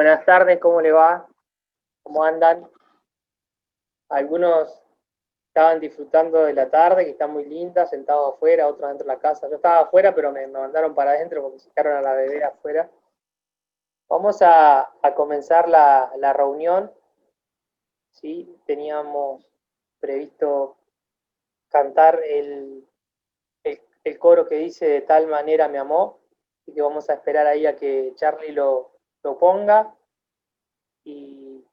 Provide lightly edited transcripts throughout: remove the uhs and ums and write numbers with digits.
Buenas tardes, ¿cómo le va? ¿Cómo andan? Algunos estaban disfrutando de la tarde, que está muy linda, sentados afuera, otros dentro de la casa. Yo estaba afuera, pero me mandaron para adentro porque se quedaron a la bebé afuera. Vamos a comenzar la reunión, ¿sí? Teníamos previsto cantar el coro que dice "De tal manera me amó", así que vamos a esperar ahí a que Charlie lo ponga y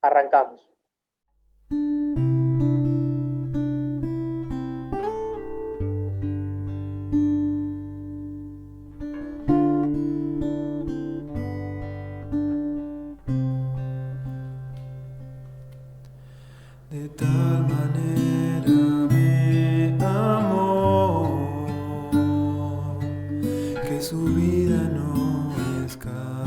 arrancamos. De tal manera me amó que su vida no escatimó.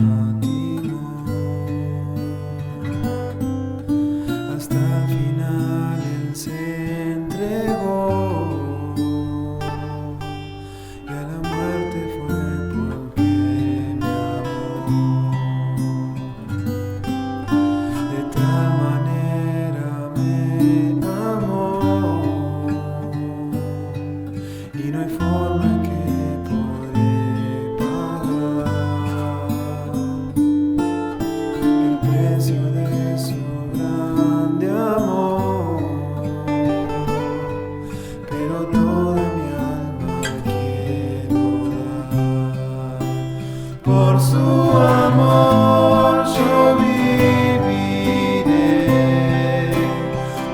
Hasta el final él se entregó y a la muerte fue porque me amó. De tal manera me amó y no hay forma en que podré pagar el precio de su grande amor, pero toda mi alma quiero dar por su amor. Yo viviré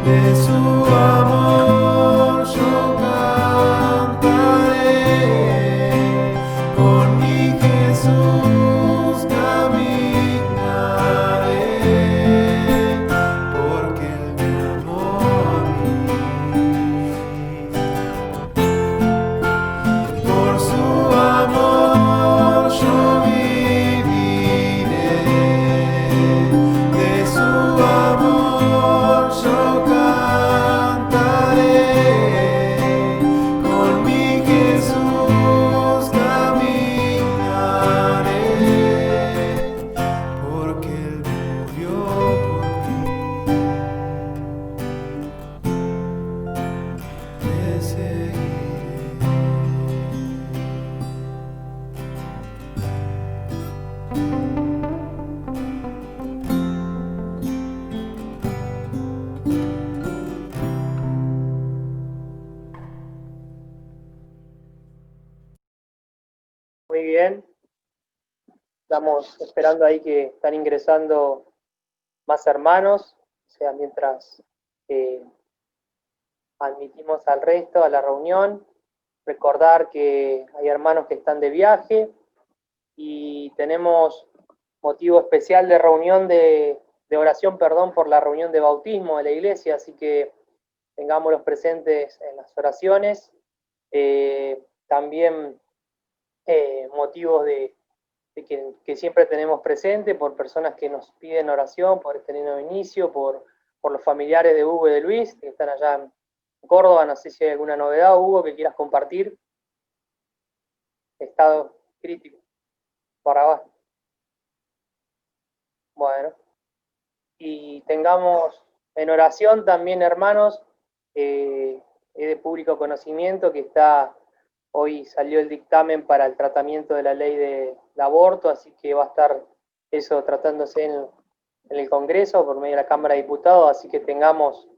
de su amor, yo cantaré, con mi Jesús caminaré, porque Él me amó a mí. Por su amor yo viviré, de su amor yo cantaré, con mi Jesús caminaré, porque Él murió por mí. Le seguiré. Muy bien, estamos esperando ahí que están ingresando más hermanos, o sea, mientras admitimos al resto a la reunión. Recordar que hay hermanos que están de viaje y tenemos motivo especial de reunión de oración, perdón, por la reunión de bautismo de la iglesia, así que tengámoslos presentes en las oraciones. También motivos que siempre tenemos presente por personas que nos piden oración por este lindo inicio, por los familiares de Hugo y de Luis, que están allá en Córdoba. No sé si hay alguna novedad, Hugo, que quieras compartir. Estado crítico. Barrabás. Bueno. Y tengamos en oración también, hermanos, es de público conocimiento que hoy salió el dictamen para el tratamiento de la ley del aborto, así que va a estar eso tratándose en el Congreso por medio de la Cámara de Diputados, así que tengamos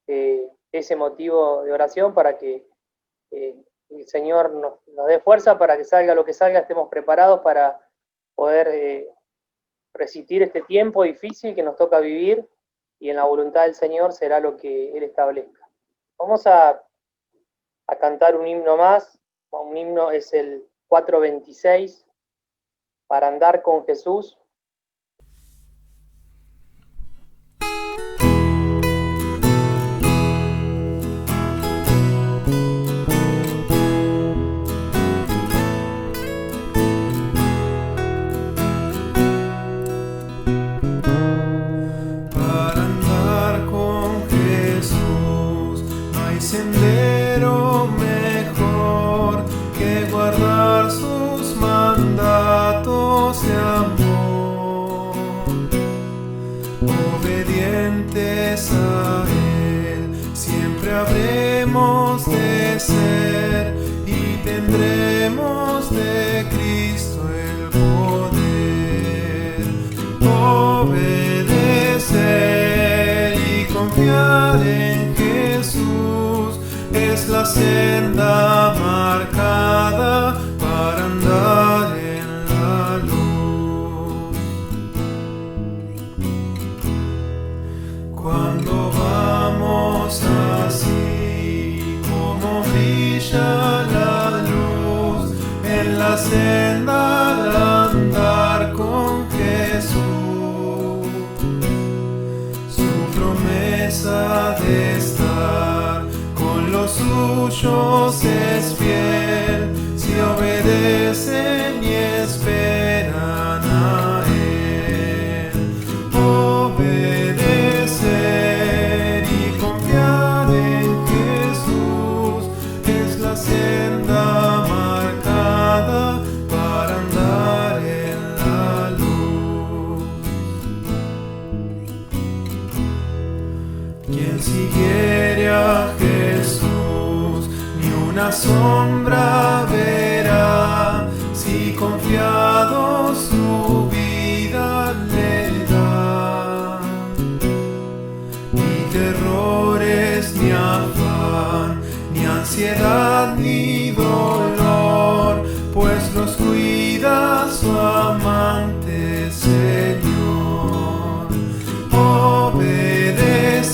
ese motivo de oración para que el Señor nos dé fuerza para que salga lo que salga, estemos preparados para poder resistir este tiempo difícil que nos toca vivir, y en la voluntad del Señor será lo que Él establezca. Vamos a cantar un himno más. Un himno es el 426, para andar con Jesús. Para andar con Jesús no hay sendero mejor que guardar sus mandatos de amor. la senda al andar con Jesús. Su promesa de estar con los suyos es fiel, si obedecen y esperan a Él. Obedecer y confiar en Jesús es la senda marcada para andar en la luz. Quien siguiere a Jesús ni una sombra verá, si confiado su vida le da. Ni terrores, ni afán, ni ansiedad, ni dolor, pues los cuida su amante Señor. Obedecer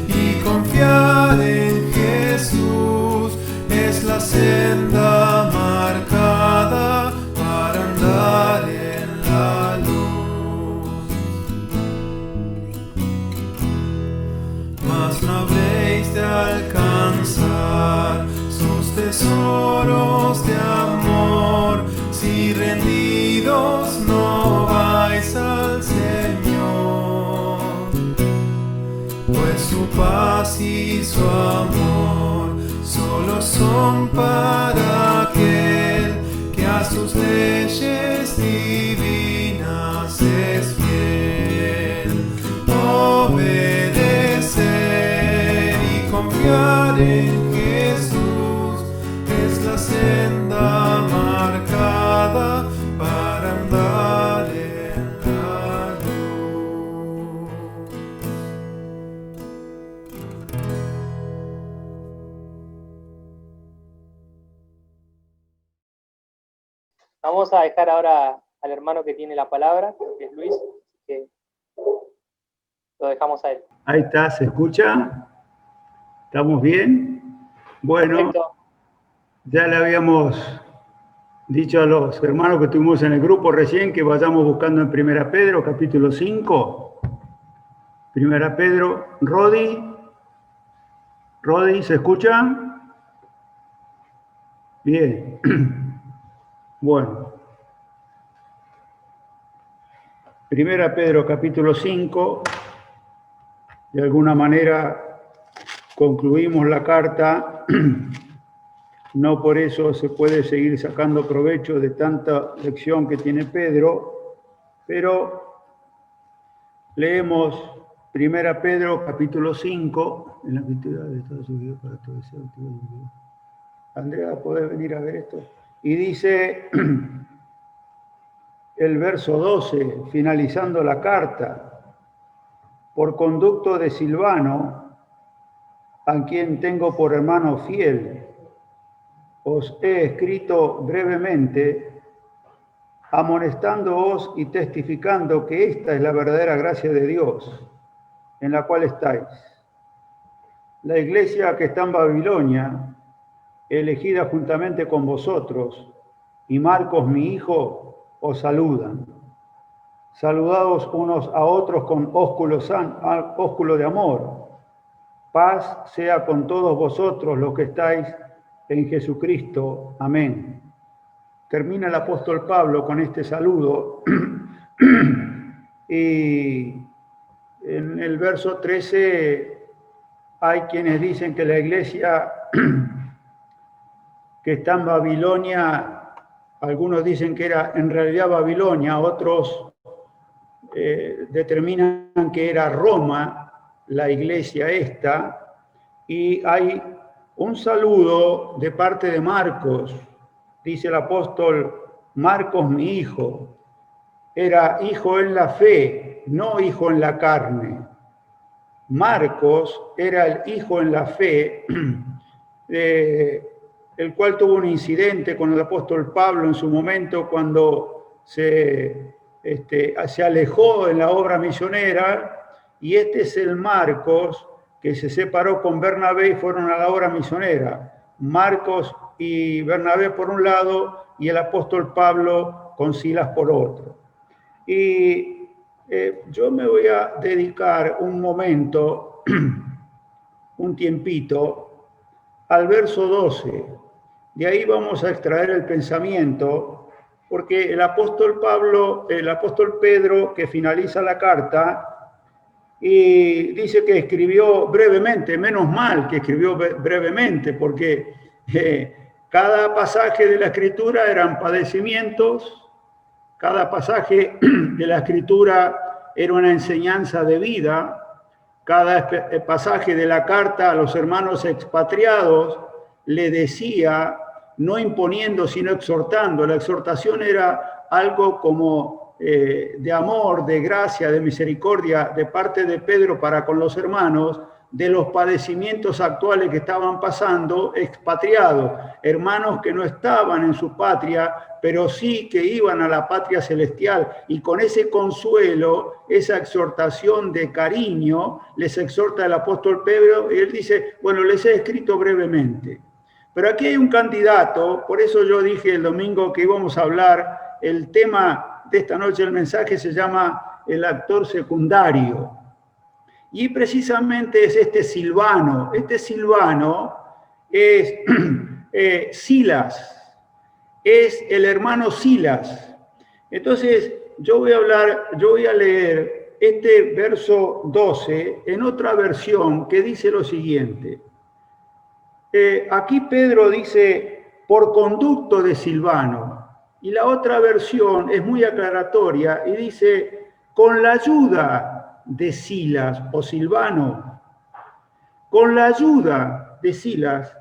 y confiar en Jesús es la senda marcada para andar en la luz. Mas no habréis de alcanzar sus tesoros de amor si rendidos no vais al Señor, pues su paz y su amor solo son para aquel que a sus leyes divinas es fiel. Obedecer y confiar en Jesús es la senda marcada para andar en la luz. Vamos a dejar ahora al hermano que tiene la palabra, que es Luis, que lo dejamos a él. Ahí está, ¿se escucha? ¿Estamos bien? Bueno, Perfecto. ya le habíamos dicho a los hermanos que estuvimos en el grupo recién que vayamos buscando en 1 Pedro, capítulo 5. 1 Pedro, Rodi, ¿se escucha? Bien. Bueno. 1 Pedro, capítulo 5. De alguna manera concluimos la carta. No por eso se puede seguir sacando provecho de tanta lección que tiene Pedro, pero leemos 1 Pedro capítulo 5, en la actividad de Estados Unidos para todo ese actividad. Andrea, ¿podés venir a ver esto? Y dice el verso 12, finalizando la carta, por conducto de Silvano, a quien tengo por hermano fiel, os he escrito brevemente, amonestándoos y testificando que esta es la verdadera gracia de Dios, en la cual estáis. La iglesia que está en Babilonia, elegida juntamente con vosotros, y Marcos, mi hijo, os saludan. Saludaos unos a otros con ósculo de amor. Paz sea con todos vosotros los que estáis en Jesucristo. Amén. Termina el apóstol Pablo con este saludo y en el verso 13 hay quienes dicen que la iglesia que está en Babilonia, algunos dicen que era en realidad Babilonia, otros determinan que era Roma, la iglesia esta, y hay un saludo de parte de Marcos, dice el apóstol, Marcos mi hijo, era hijo en la fe, no hijo en la carne. Marcos era el hijo en la fe, el cual tuvo un incidente con el apóstol Pablo en su momento cuando se alejó en la obra misionera, y este es el Marcos que se separó con Bernabé y fueron a la obra misionera. Marcos y Bernabé por un lado y el apóstol Pablo con Silas por otro. Y yo me voy a dedicar un momento, un tiempito, al verso 12. De ahí vamos a extraer el pensamiento, porque el apóstol Pedro, que finaliza la carta, y dice que escribió brevemente, menos mal que escribió brevemente, porque cada pasaje de la Escritura eran padecimientos, cada pasaje de la Escritura era una enseñanza de vida, cada pasaje de la carta a los hermanos expatriados le decía, no imponiendo, sino exhortando. La exhortación era algo como de amor, de gracia, de misericordia de parte de Pedro para con los hermanos, de los padecimientos actuales que estaban pasando, expatriados, hermanos que no estaban en su patria, pero sí que iban a la patria celestial, y con ese consuelo, esa exhortación de cariño, les exhorta el apóstol Pedro, y él dice, bueno, les he escrito brevemente. Pero aquí hay un candidato, por eso yo dije el domingo que íbamos a hablar, el tema de esta noche, el mensaje se llama el actor secundario. Y precisamente es este Silvano. Este Silvano es Silas, es el hermano Silas. Entonces, yo voy a leer este verso 12 en otra versión que dice lo siguiente. Aquí Pedro dice, por conducto de Silvano, y la otra versión es muy aclaratoria y dice, con la ayuda de Silas o Silvano, con la ayuda de Silas,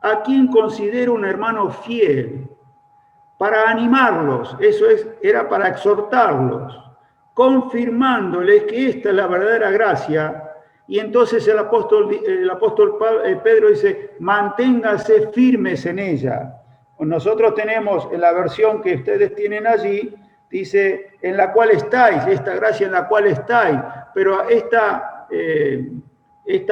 a quien considero un hermano fiel, para animarlos, eso era para exhortarlos, confirmándoles que esta es la verdadera gracia. Y entonces el apóstol Pedro dice, manténganse firmes en ella. Nosotros tenemos en la versión que ustedes tienen allí, dice, en la cual estáis, esta gracia en la cual estáis, pero esta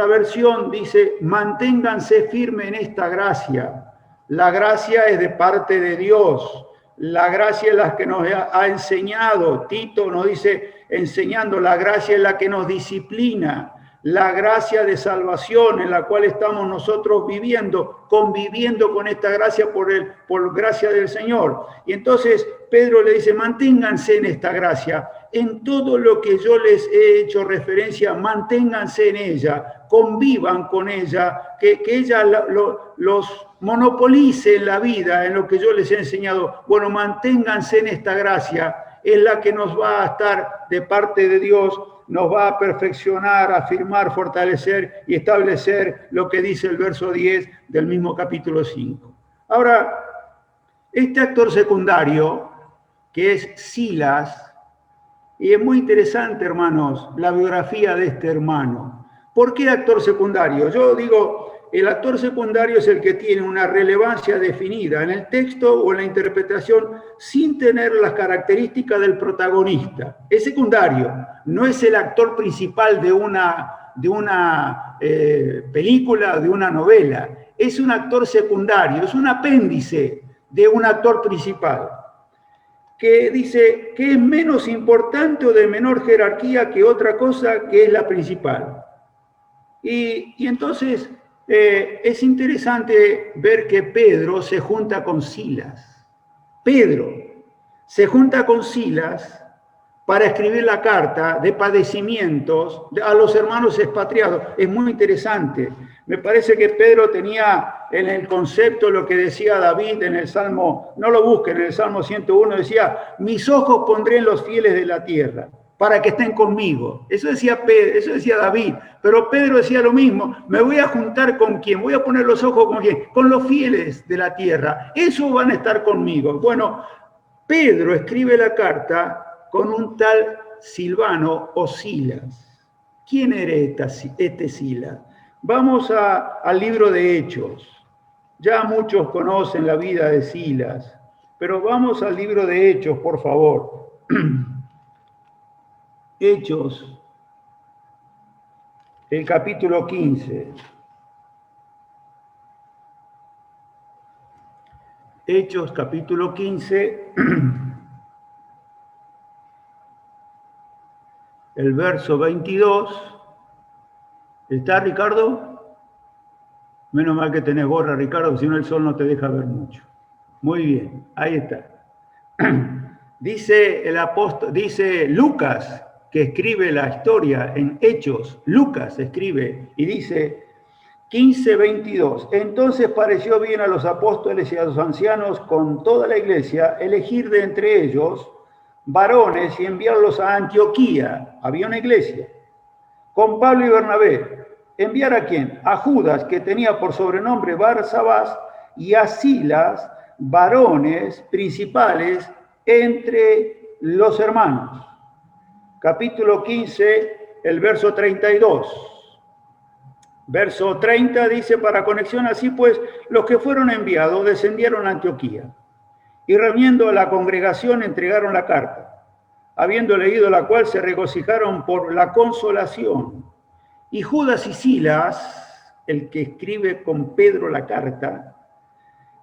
versión dice, manténganse firmes en esta gracia. La gracia es de parte de Dios. La gracia es la que nos ha enseñado. Tito nos dice, enseñando, la gracia es la que nos disciplina. La gracia de salvación en la cual estamos nosotros viviendo, conviviendo con esta gracia por gracia del Señor. Y entonces Pedro le dice, manténganse en esta gracia, en todo lo que yo les he hecho referencia, manténganse en ella, convivan con ella, que ella los monopolice en la vida, en lo que yo les he enseñado. Bueno, manténganse en esta gracia, es la que nos va a estar de parte de Dios, nos va a perfeccionar, afirmar, fortalecer y establecer lo que dice el verso 10 del mismo capítulo 5. Ahora, este actor secundario, que es Silas, y es muy interesante, hermanos, la biografía de este hermano. ¿Por qué actor secundario? Yo digo, el actor secundario es el que tiene una relevancia definida en el texto o en la interpretación sin tener las características del protagonista. Es secundario, no es el actor principal de una película, de una novela. Es un actor secundario, es un apéndice de un actor principal, que dice que es menos importante o de menor jerarquía que otra cosa que es la principal. Y entonces es interesante ver que Pedro se junta con Silas. Pedro se junta con Silas para escribir la carta de padecimientos a los hermanos expatriados. Es muy interesante. Me parece que Pedro tenía en el concepto lo que decía David en el Salmo, no lo busquen, en el Salmo 101 decía, mis ojos pondré en los fieles de la tierra, para que estén conmigo. Eso decía Pedro, eso decía David, pero Pedro decía lo mismo, me voy a juntar con quién, voy a poner los ojos con quién, con los fieles de la tierra, esos van a estar conmigo. Bueno, Pedro escribe la carta con un tal Silvano o Silas. ¿Quién era este Silas? Vamos al libro de Hechos. Ya muchos conocen la vida de Silas, pero vamos al libro de Hechos, por favor. Hechos, el capítulo 15. Hechos capítulo 15, el verso 22. ¿Está, Ricardo? Menos mal que tenés gorra, Ricardo, si no el sol no te deja ver mucho. Muy bien, ahí está. Dice el apóstol, dice Lucas, que escribe la historia en Hechos. Lucas escribe y dice 15:22. Entonces pareció bien a los apóstoles y a los ancianos con toda la iglesia elegir de entre ellos varones y enviarlos a Antioquía. Había una iglesia con Pablo y Bernabé. ¿Enviar a quién? A Judas, que tenía por sobrenombre Barsabás, y a Silas, varones principales entre los hermanos. Capítulo 15, el verso 32. Verso 30 dice, para conexión así pues, los que fueron enviados descendieron a Antioquía, y reuniendo a la congregación entregaron la carta, habiendo leído la cual se regocijaron por la consolación. Y Judas y Silas, el que escribe con Pedro la carta,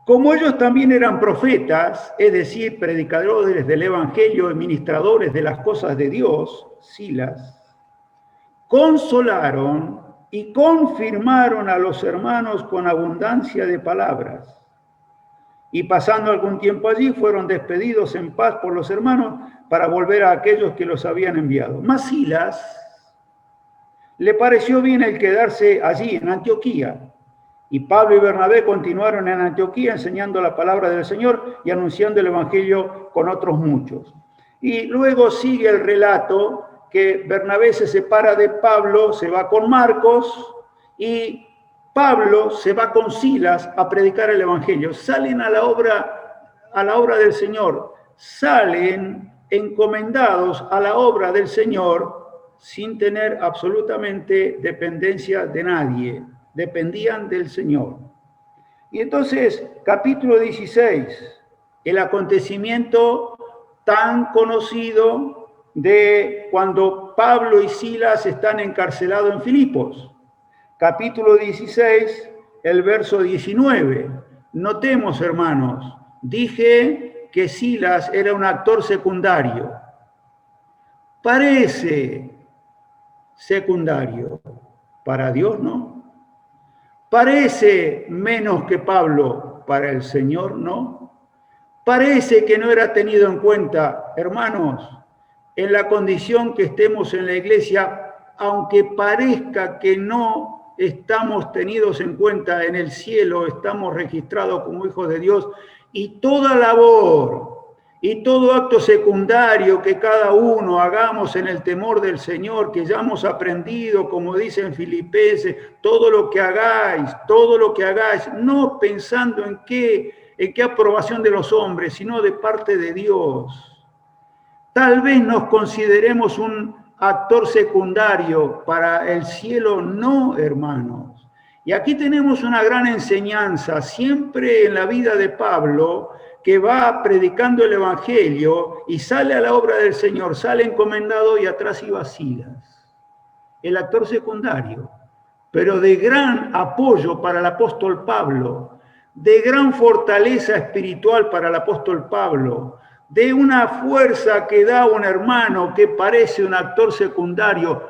como ellos también eran profetas, es decir, predicadores del evangelio y ministradores de las cosas de Dios, Silas, consolaron y confirmaron a los hermanos con abundancia de palabras. Y pasando algún tiempo allí, fueron despedidos en paz por los hermanos para volver a aquellos que los habían enviado. Mas Silas le pareció bien el quedarse allí en Antioquía. Y Pablo y Bernabé continuaron en Antioquía enseñando la palabra del Señor y anunciando el evangelio con otros muchos. Y luego sigue el relato que Bernabé se separa de Pablo, se va con Marcos, y Pablo se va con Silas a predicar el evangelio. Salen a la obra del Señor, salen encomendados a la obra del Señor sin tener absolutamente dependencia de nadie, dependían del Señor. Y entonces, capítulo 16, el acontecimiento tan conocido de cuando Pablo y Silas están encarcelados en Filipos. Capítulo 16, el verso 19. Notemos, hermanos, dije que Silas era un actor secundario. Parece secundario. Para Dios, ¿no? Parece menos que Pablo. Para el Señor, ¿no? Parece que no era tenido en cuenta, hermanos, en la condición que estemos en la iglesia, aunque parezca que no estamos tenidos en cuenta en el cielo, estamos registrados como hijos de Dios, y toda labor y todo acto secundario que cada uno hagamos en el temor del Señor, que ya hemos aprendido, como dice en Filipenses, todo lo que hagáis, no pensando en qué aprobación de los hombres, sino de parte de Dios. Tal vez nos consideremos un actor secundario para el cielo, no, hermanos. Y aquí tenemos una gran enseñanza, siempre en la vida de Pablo, que va predicando el evangelio y sale a la obra del Señor, sale encomendado y atrás iba Silas, el actor secundario, pero de gran apoyo para el apóstol Pablo, de gran fortaleza espiritual para el apóstol Pablo, de una fuerza que da un hermano que parece un actor secundario.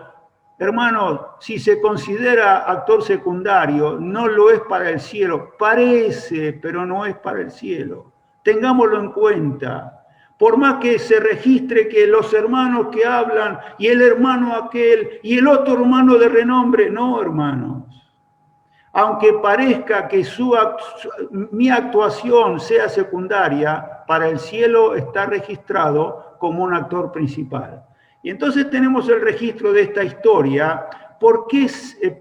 Hermanos, si se considera actor secundario, no lo es para el cielo. Parece, pero no es para el cielo. Tengámoslo en cuenta. Por más que se registre que los hermanos que hablan, y el hermano aquel, y el otro hermano de renombre, no, hermanos. Aunque parezca que mi actuación sea secundaria, para el cielo está registrado como un actor principal. Y entonces tenemos el registro de esta historia. ¿Por qué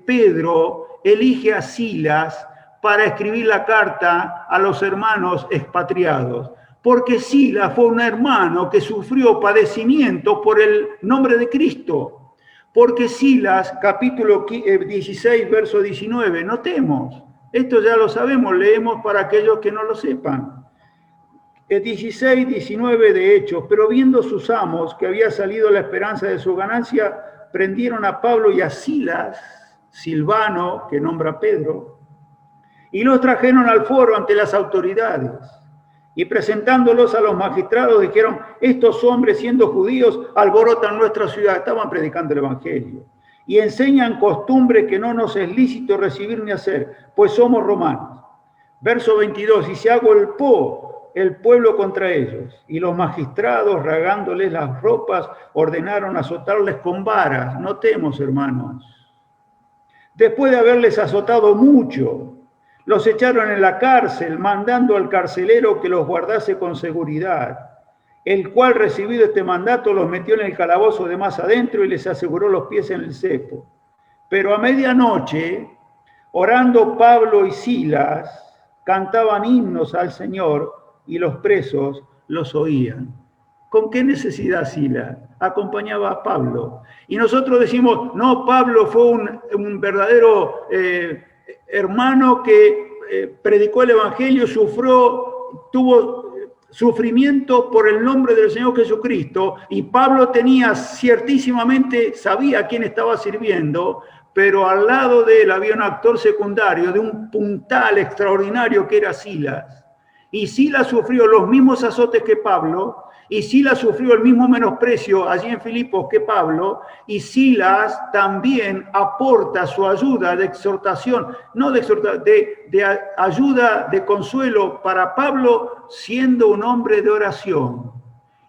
Pedro elige a Silas para escribir la carta a los hermanos expatriados? Porque Silas fue un hermano que sufrió padecimiento por el nombre de Cristo. Porque Silas, capítulo 16, verso 19, notemos, esto ya lo sabemos, leemos para aquellos que no lo sepan. 16, 19 de Hechos, pero viendo sus amos que había salido la esperanza de su ganancia, prendieron a Pablo y a Silas, Silvano, que nombra Pedro, y los trajeron al foro ante las autoridades. Y presentándolos a los magistrados dijeron, estos hombres siendo judíos alborotan nuestra ciudad. Estaban predicando el evangelio. Y enseñan costumbre que no nos es lícito recibir ni hacer, pues somos romanos. Verso 22, y se agolpó el pueblo contra ellos, y los magistrados, rasgándoles las ropas, ordenaron azotarles con varas. Notemos, hermanos, después de haberles azotado mucho, los echaron en la cárcel, mandando al carcelero que los guardase con seguridad, el cual, recibido este mandato, los metió en el calabozo de más adentro y les aseguró los pies en el cepo. Pero a medianoche, orando Pablo y Silas, cantaban himnos al Señor y los presos los oían. ¿Con qué necesidad Silas? Acompañaba a Pablo. Y nosotros decimos, no, Pablo fue un verdadero hermano que predicó el Evangelio, tuvo sufrimiento por el nombre del Señor Jesucristo, y Pablo ciertísimamente sabía a quién estaba sirviendo, pero al lado de él había un actor secundario de un puntal extraordinario que era Silas. Y Silas sufrió los mismos azotes que Pablo, y Silas sufrió el mismo menosprecio allí en Filipos que Pablo, y Silas también aporta su ayuda de exhortación, no de exhortación, de ayuda, de consuelo para Pablo, siendo un hombre de oración.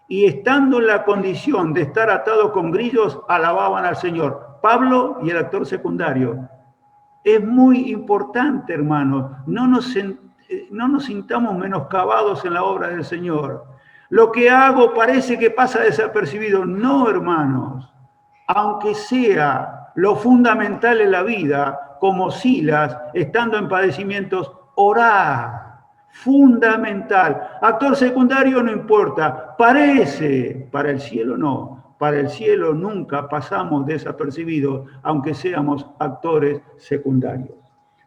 Y estando en la condición de estar atado con grillos, alababan al Señor. Pablo y el actor secundario. Es muy importante, hermanos, no nos sintamos menoscabados en la obra del Señor. Lo que hago parece que pasa desapercibido. No, hermanos, aunque sea lo fundamental en la vida, como Silas, estando en padecimientos, orad. Fundamental. Actor secundario no importa. Parece, para el cielo no. Para el cielo nunca pasamos desapercibidos, aunque seamos actores secundarios.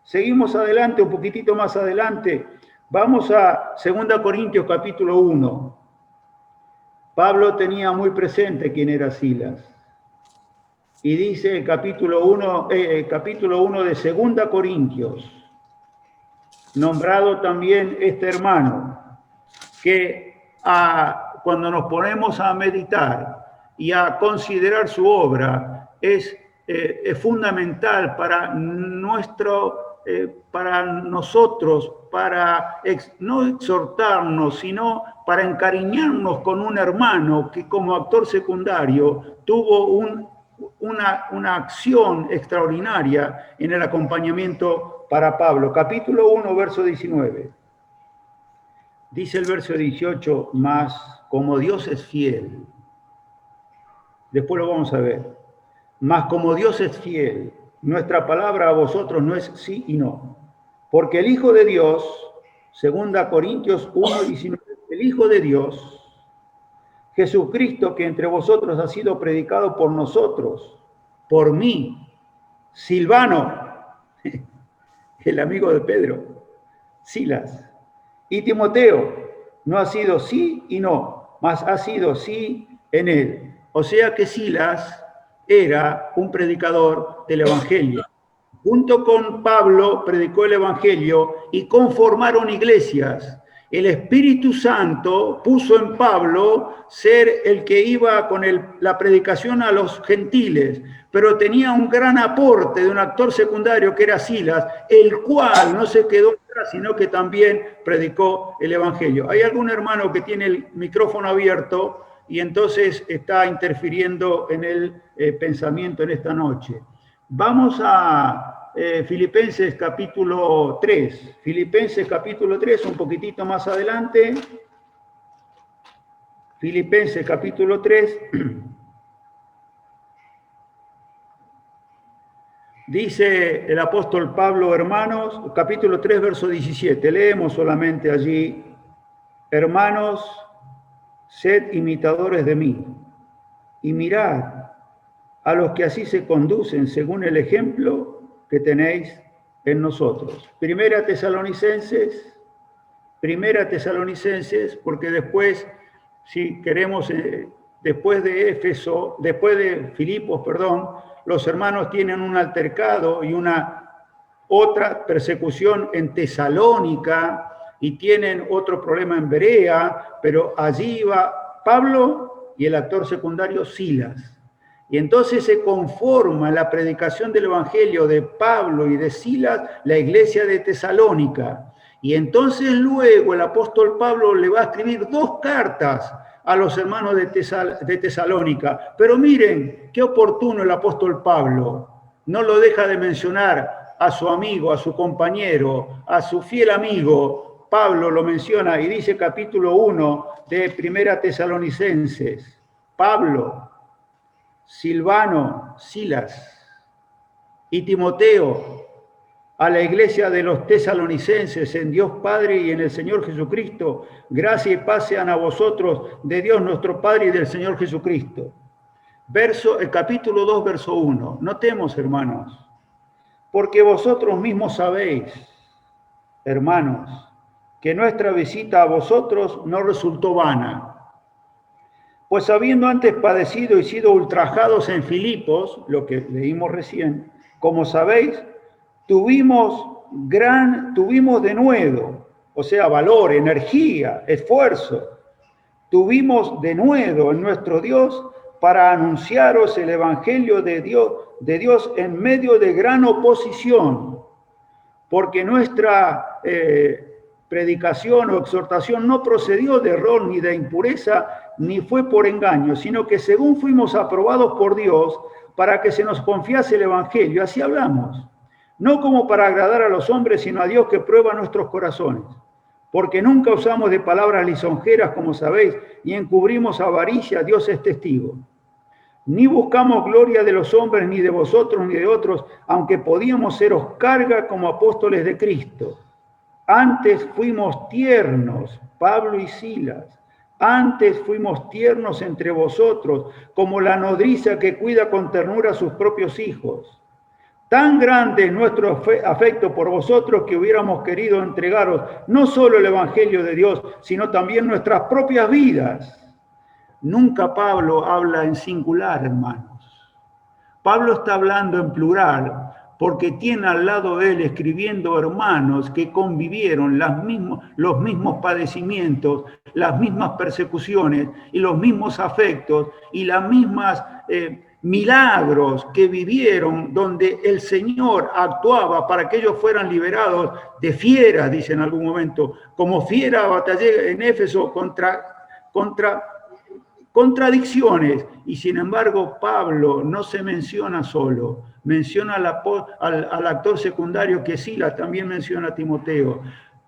Seguimos adelante, un poquitito más adelante. Vamos a 2 Corintios capítulo 1. Pablo tenía muy presente quién era Silas. Y dice el capítulo 1 de 2 Corintios, nombrado también este hermano, que cuando nos ponemos a meditar y a considerar su obra, es fundamental para nosotros, para no exhortarnos, sino para encariñarnos con un hermano que como actor secundario tuvo una acción extraordinaria en el acompañamiento para Pablo. Capítulo 1, verso 19. Dice el verso 18, mas como Dios es fiel, después lo vamos a ver, mas como Dios es fiel, nuestra palabra a vosotros no es sí y no. Porque el Hijo de Dios, 2 Corintios 1, 19, el Hijo de Dios, Jesucristo, que entre vosotros ha sido predicado por nosotros, por mí, Silvano, el amigo de Pedro, Silas, y Timoteo, no ha sido sí y no, mas ha sido sí en él. O sea que Silas era un predicador del Evangelio. Junto con Pablo predicó el Evangelio y conformaron iglesias. El Espíritu Santo puso en Pablo ser el que iba con la predicación a los gentiles, pero tenía un gran aporte de un actor secundario que era Silas, el cual no se quedó atrás, sino que también predicó el Evangelio. Hay algún hermano que tiene el micrófono abierto y entonces está interfiriendo en el pensamiento en esta noche. Vamos a Filipenses capítulo 3. Filipenses capítulo 3, un poquitito más adelante. Filipenses capítulo 3. Dice el apóstol Pablo, hermanos, capítulo 3, verso 17. Leemos solamente allí. Hermanos, sed imitadores de mí y mirad a los que así se conducen según el ejemplo que tenéis en nosotros. Primera Tesalonicenses, porque después, si queremos, después de Filipos, los hermanos tienen un altercado y una otra persecución en Tesalónica, y tienen otro problema en Berea, pero allí va Pablo y el actor secundario Silas. Y entonces se conforma la predicación del Evangelio de Pablo y de Silas la iglesia de Tesalónica. Y entonces luego el apóstol Pablo le va a escribir 2 cartas a los hermanos de Tesalónica. Pero miren, qué oportuno el apóstol Pablo. No lo deja de mencionar a su amigo, a su compañero, a su fiel amigo. Pablo lo menciona y dice capítulo 1 de Primera Tesalonicenses. Pablo, Silvano, Silas y Timoteo, a la iglesia de los tesalonicenses, en Dios Padre y en el Señor Jesucristo, gracia y paz sean a vosotros de Dios nuestro Padre y del Señor Jesucristo. El capítulo 2, verso 1. Notemos, hermanos, porque vosotros mismos sabéis, hermanos, que nuestra visita a vosotros no resultó vana. Pues habiendo antes padecido y sido ultrajados en Filipos, lo que leímos recién, como sabéis, tuvimos denuedo, o sea, valor, energía, esfuerzo. Tuvimos denuedo en nuestro Dios para anunciaros el Evangelio de Dios en medio de gran oposición, porque nuestra predicación o exhortación no procedió de error ni de impureza, ni fue por engaño, sino que según fuimos aprobados por Dios para que se nos confiase el Evangelio, así hablamos, no como para agradar a los hombres, sino a Dios que prueba nuestros corazones, porque nunca usamos de palabras lisonjeras, como sabéis, y encubrimos avaricia, Dios es testigo. Ni buscamos gloria de los hombres, ni de vosotros, ni de otros, aunque podíamos seros carga como apóstoles de Cristo. Antes fuimos tiernos, Pablo y Silas, antes fuimos tiernos entre vosotros, como la nodriza que cuida con ternura a sus propios hijos. Tan grande es nuestro afecto por vosotros que hubiéramos querido entregaros no solo el Evangelio de Dios, sino también nuestras propias vidas. Nunca Pablo habla en singular, hermanos. Pablo está hablando en plural, porque tiene al lado de él escribiendo hermanos que convivieron los mismos padecimientos, las mismas persecuciones y los mismos afectos y las mismas milagros que vivieron, donde el Señor actuaba para que ellos fueran liberados de fieras, dice en algún momento, como fiera batallé en Éfeso contra contradicciones, y sin embargo Pablo no se menciona solo, menciona al actor secundario que Silas, también menciona a Timoteo.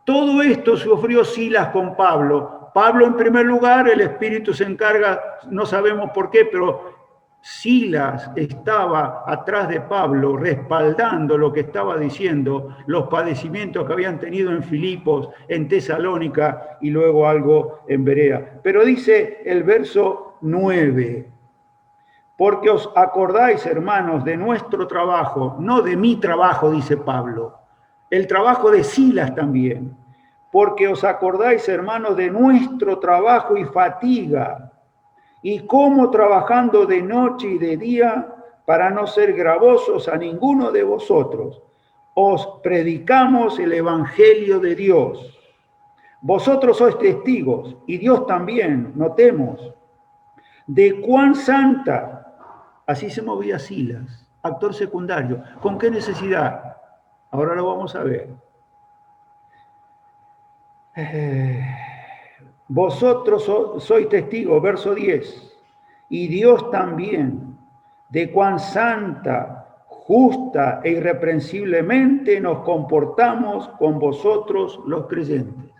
Todo esto sufrió Silas con Pablo. Pablo en primer lugar, el Espíritu se encarga, no sabemos por qué, pero Silas estaba atrás de Pablo, respaldando lo que estaba diciendo, los padecimientos que habían tenido en Filipos, en Tesalónica y luego algo en Berea. Pero dice el verso 9, porque os acordáis, hermanos, de nuestro trabajo, no de mi trabajo, dice Pablo, el trabajo de Silas también, porque os acordáis, hermanos, de nuestro trabajo y fatiga, y cómo trabajando de noche y de día, para no ser gravosos a ninguno de vosotros, os predicamos el Evangelio de Dios. Vosotros sois testigos, y Dios también, notemos, de cuán santa, así se movía Silas, actor secundario. ¿Con qué necesidad? Ahora lo vamos a ver. Vosotros sois testigos, verso 10, y Dios también, de cuán santa, justa e irreprensiblemente nos comportamos con vosotros los creyentes.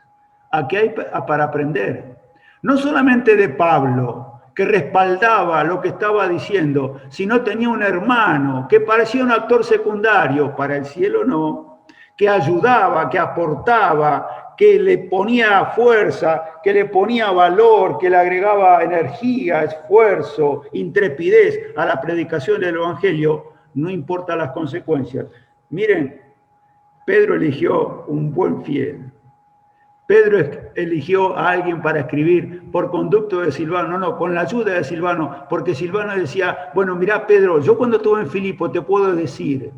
Aquí hay para aprender, no solamente de Pablo, que respaldaba lo que estaba diciendo, sino tenía un hermano que parecía un actor secundario, para el cielo no, que ayudaba, que aportaba, que le ponía fuerza, que le ponía valor, que le agregaba energía, esfuerzo, intrepidez a la predicación del Evangelio, no importa las consecuencias. Miren, Pedro eligió un buen fiel. Pedro eligió a alguien para escribir por conducto de Silvano, no, con la ayuda de Silvano, porque Silvano decía, bueno, mirá Pedro, yo cuando estuve en Filipo te puedo decir,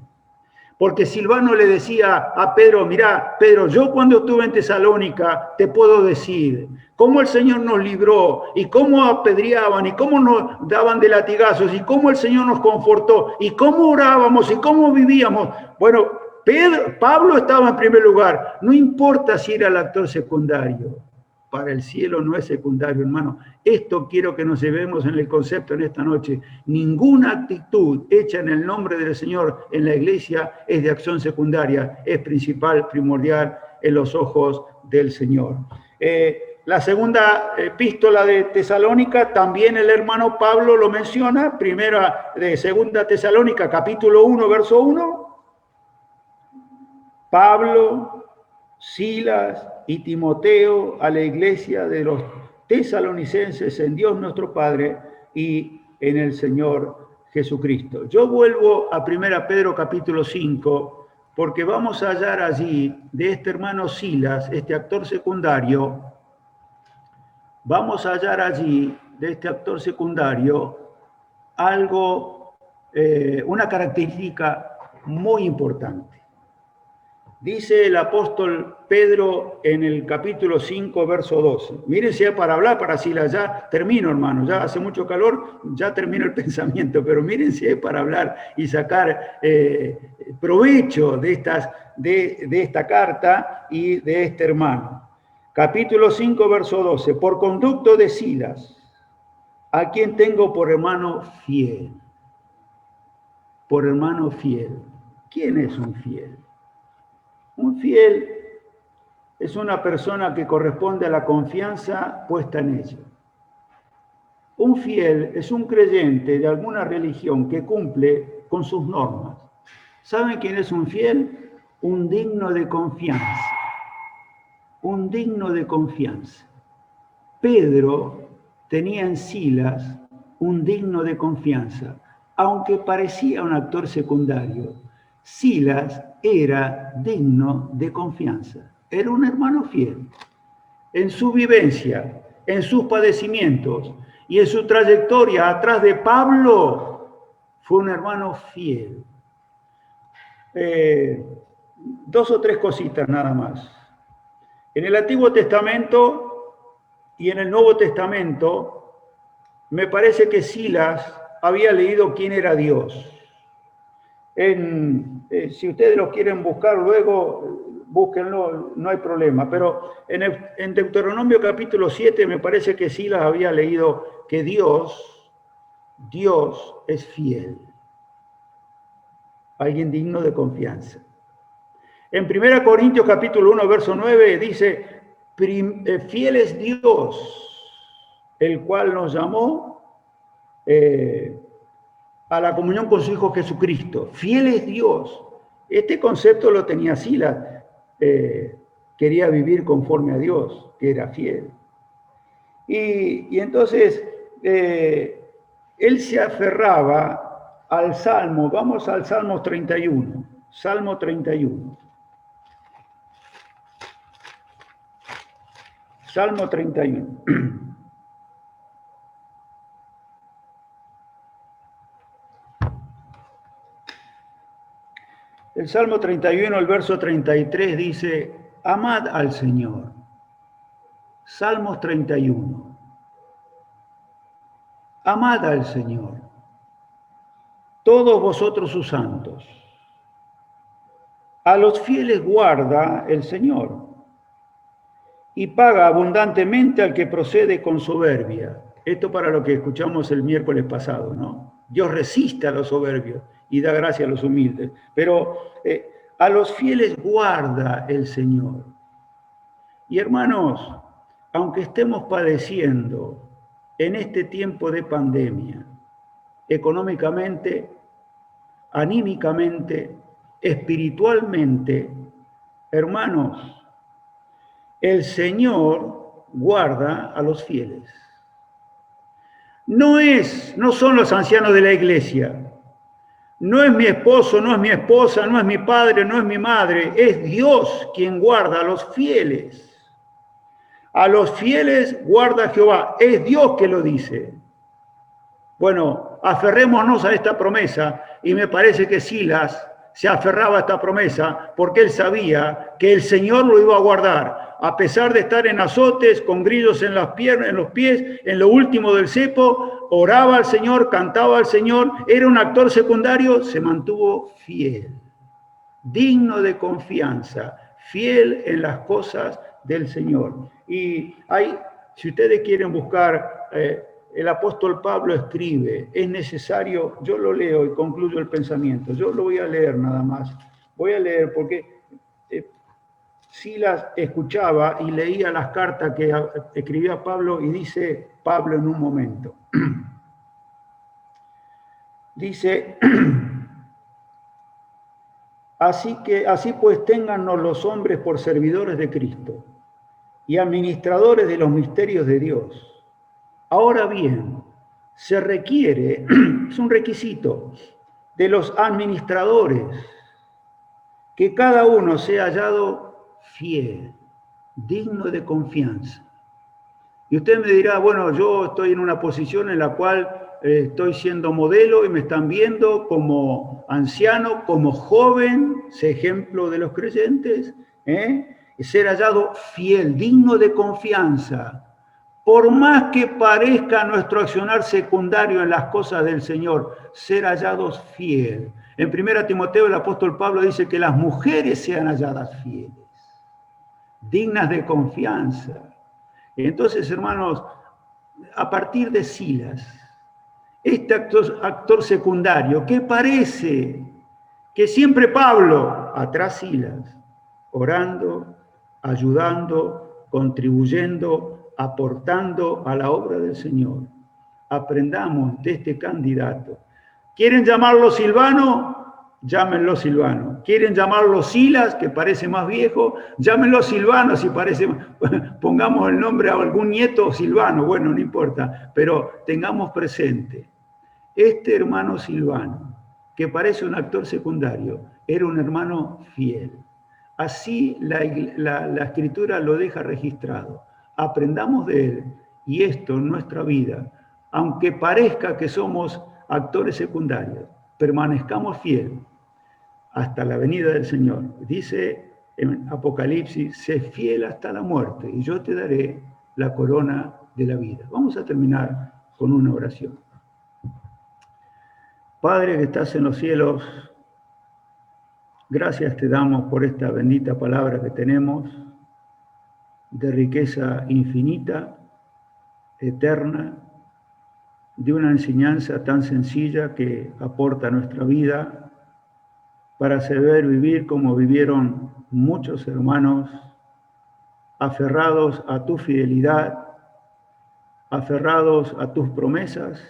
Porque Silvano le decía a Pedro, mirá, Pedro, yo cuando estuve en Tesalónica te puedo decir cómo el Señor nos libró y cómo apedreaban y cómo nos daban de latigazos y cómo el Señor nos confortó y cómo orábamos y cómo vivíamos. Bueno, Pablo estaba en primer lugar. No importa si era el actor secundario. Para el cielo no es secundario, hermano. Esto quiero que nos llevemos en el concepto en esta noche. Ninguna actitud hecha en el nombre del Señor en la iglesia es de acción secundaria, es principal, primordial en los ojos del Señor. La segunda epístola de Tesalónica, también el hermano Pablo lo menciona, primera de segunda Tesalónica, capítulo 1, verso 1. Pablo, Silas y Timoteo a la iglesia de los tesalonicenses en Dios nuestro Padre y en el Señor Jesucristo. Yo vuelvo a 1 Pedro capítulo 5 porque vamos a hallar allí de este hermano Silas, este actor secundario, vamos a hallar allí de este actor secundario algo, una característica muy importante. Dice el apóstol Pedro en el capítulo 5, verso 12. Mírense para hablar, para Silas, ya termino, hermano, ya hace mucho calor, ya termino el pensamiento, pero mírense para hablar y sacar provecho de esta carta y de este hermano. Capítulo 5, verso 12. Por conducto de Silas, a quien tengo por hermano fiel. Por hermano fiel. ¿Quién es un fiel? Un fiel es una persona que corresponde a la confianza puesta en ella. Un fiel es un creyente de alguna religión que cumple con sus normas. ¿Saben quién es un fiel? Un digno de confianza. Un digno de confianza. Pedro tenía en Silas un digno de confianza, aunque parecía un actor secundario. Silas era digno de confianza, era un hermano fiel. En su vivencia, en sus padecimientos y en su trayectoria atrás de Pablo, fue un hermano fiel. Dos o tres cositas nada más. En el Antiguo Testamento y en el Nuevo Testamento, me parece que Silas había leído quién era Dios. Si ustedes lo quieren buscar luego, búsquenlo, no hay problema. Pero en Deuteronomio capítulo 7 me parece que Silas había leído que Dios es fiel. Alguien digno de confianza. En 1 Corintios capítulo 1, verso 9 dice, fiel es Dios, el cual nos llamó a la comunión con su Hijo Jesucristo. Fiel es Dios. Este concepto lo tenía Silas. Quería vivir conforme a Dios, que era fiel. Y entonces, él se aferraba al Salmo. Vamos al Salmo 31. Salmo 31. Salmo 31. El Salmo 31, el verso 33 dice, amad al Señor. Salmos 31. Amad al Señor, todos vosotros sus santos. A los fieles guarda el Señor y paga abundantemente al que procede con soberbia. Esto para lo que escuchamos el miércoles pasado, ¿no? Dios resiste a los soberbios y da gracia a los humildes. Pero a los fieles guarda el Señor. Y hermanos, aunque estemos padeciendo en este tiempo de pandemia, económicamente, anímicamente, espiritualmente, hermanos, el Señor guarda a los fieles. No son los ancianos de la iglesia, no es mi esposo, no es mi esposa, no es mi padre, no es mi madre, es Dios quien guarda a los fieles. A los fieles guarda Jehová, es Dios que lo dice. Bueno, aferrémonos a esta promesa y me parece que Silas se aferraba a esta promesa porque él sabía que el Señor lo iba a guardar. A pesar de estar en azotes, con grillos en las piernas, en los pies, en lo último del cepo, oraba al Señor, cantaba al Señor, era un actor secundario, se mantuvo fiel, digno de confianza, fiel en las cosas del Señor. Y si ustedes quieren buscar, el apóstol Pablo escribe, es necesario, yo lo leo y concluyo el pensamiento, yo lo voy a leer nada más, voy a leer porque Silas escuchaba y leía las cartas que escribía Pablo y dice Pablo en un momento. Dice, así pues téngannos los hombres por servidores de Cristo y administradores de los misterios de Dios. Ahora bien, se requiere, es un requisito, de los administradores, que cada uno sea hallado fiel, digno de confianza. Y usted me dirá, bueno, yo estoy en una posición en la cual estoy siendo modelo y me están viendo como anciano, como joven, sé ejemplo de los creyentes, ser hallado fiel, digno de confianza. Por más que parezca nuestro accionar secundario en las cosas del Señor, ser hallados fiel. En 1 Timoteo el apóstol Pablo dice que las mujeres sean halladas fieles, dignas de confianza. Entonces, hermanos, a partir de Silas, este actor secundario, que parece que siempre Pablo, atrás Silas, orando, ayudando, contribuyendo, aportando a la obra del Señor. Aprendamos de este candidato. ¿Quieren llamarlo Silvano? Llámenlo Silvano. ¿Quieren llamarlo Silas, que parece más viejo? Llámenlo Silvano, si parece, pongamos el nombre a algún nieto Silvano, bueno, no importa, pero tengamos presente, este hermano Silvano, que parece un actor secundario, era un hermano fiel. Así la Escritura lo deja registrado. Aprendamos de él, y esto en nuestra vida, aunque parezca que somos actores secundarios, permanezcamos fieles hasta la venida del Señor. Dice en Apocalipsis, sé fiel hasta la muerte y yo te daré la corona de la vida. Vamos a terminar con una oración. Padre que estás en los cielos, gracias te damos por esta bendita palabra que tenemos, de riqueza infinita, eterna, de una enseñanza tan sencilla que aporta a nuestra vida para saber vivir como vivieron muchos hermanos, aferrados a tu fidelidad, aferrados a tus promesas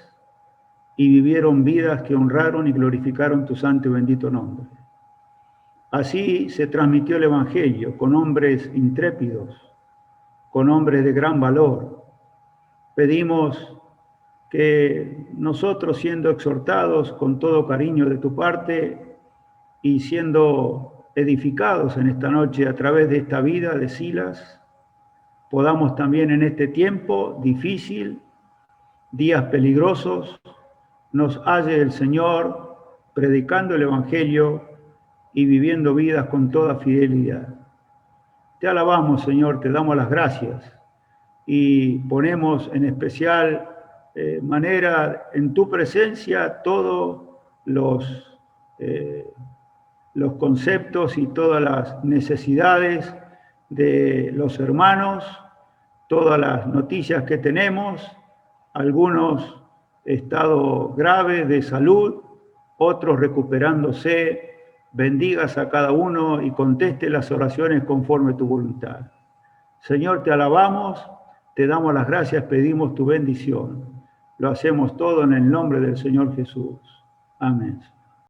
y vivieron vidas que honraron y glorificaron tu santo y bendito nombre. Así se transmitió el Evangelio con hombres intrépidos, con hombres de gran valor. Pedimos que nosotros, siendo exhortados con todo cariño de tu parte y siendo edificados en esta noche a través de esta vida de Silas, podamos también en este tiempo difícil, días peligrosos, nos halle el Señor predicando el Evangelio y viviendo vidas con toda fidelidad. Te alabamos, Señor, te damos las gracias y ponemos en especial manera en tu presencia todos los conceptos y todas las necesidades de los hermanos, todas las noticias que tenemos, algunos estado grave de salud, otros recuperándose. Bendigas a cada uno y conteste las oraciones conforme tu voluntad. Señor, te alabamos, te damos las gracias, pedimos tu bendición. Lo hacemos todo en el nombre del Señor Jesús. Amén.